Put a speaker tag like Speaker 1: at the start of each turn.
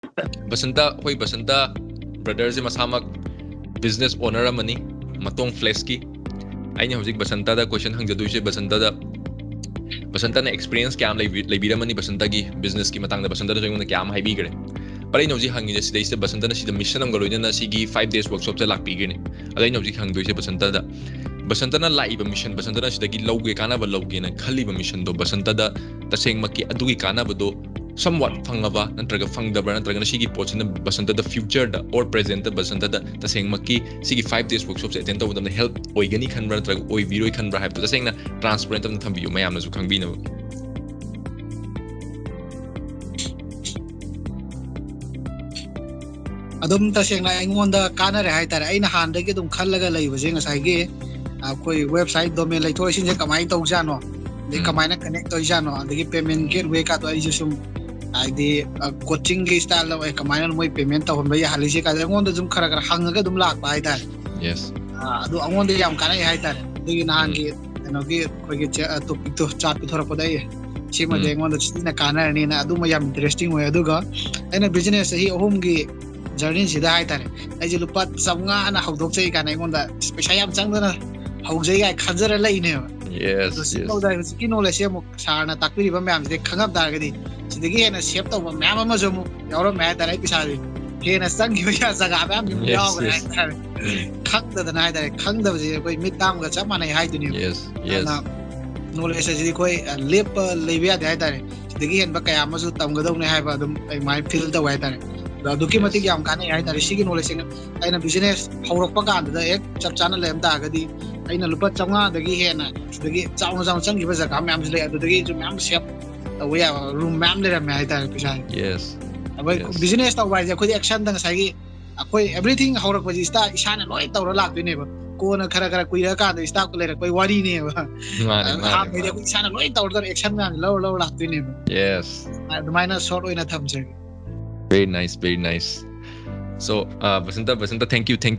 Speaker 1: Basanta hoi Basanta brother se masamak business owner amani Matongflesh ki aina hojik Basanta da question hangjadui se Basanta da Basanta na experience kyam leibiramani Basanta gi business ki matang da Basanta da jengona kyam haibi gre But I know hangi just days Basanta na si the mission am galoina na sigi 5 days workshop se lak pigini I know hangdoi se Basanta da Basanta na laiba mission Basanta na sidagi lawge kana ba lawge na khaliba mission do Basanta da taseng maki adugi kana ba do somewhat fangaba nantraga fangdabra nantraga na sigi pochina Basanta da future da or present da Basanta da taseng maki sigi 5 days workshop se attend to them help oigani khanbra nantraga oi viroi khanbra have to taseng na transparent am thambiyu mayam na su khangbi na
Speaker 2: adum tasengna aingonda kanare haitare aina handagi dum khallaga leibase ngasai koi website domain leithoi sinje kamai tawjano de kamaina connect toijano adagi payment gateway ka to aijusum aidi coaching gi style la kamaina moi payment ta honba ya halise ka aingonda jum khara khara hangaga dum lak ba haitare
Speaker 1: yes
Speaker 2: adu aingonda yam kanai haitare digi nahangi enogi koigi topic to chat pithora podai sima de aingonda sina kanare na adu ma yam interesting way aduga aina business hi ohum gi journey sida haitare aije lupa samnga ana hawdok chei kana aingonda paisa yam changdana hawjai gai khanjara laine
Speaker 1: yes
Speaker 2: ado
Speaker 1: yes
Speaker 2: sikauda husiki knowledge mu sarna takpiri ba myam de khangab dargadi sidagi hena shape tawba myam ama jomu yawra ma tare pisa de hena sangi ya jaga myam jum yawra haitare khangda dana haitare khangda je koi mitam ga chamana haiduni
Speaker 1: yes yes
Speaker 2: knowledge ji koi lep leibya de haitare sidagi hen ba kaya masu tamgadong ne haiba dum mai feel da haitare aduki matik yam kanai haitare sigi knowledge aina business hawrakpa kanda ek chap chana lem da gadi aina lupa changa dagi hena dagi chauna chauna changi ba jaga myam jle adudagi ju myam shape tawya room myam le ram haitare pisa
Speaker 1: yes
Speaker 2: abai business taw bai je khodi action dang sai gi akoi everything hawrakpa ji sta isana loi tawra lakdine ba kona khara khara kuira ka da sta ko le koi wari ne ba ha bai de isana loi tawra action ga law lakdine ba
Speaker 1: yes
Speaker 2: adumaina short oina thamje
Speaker 1: very nice so Basanta thank you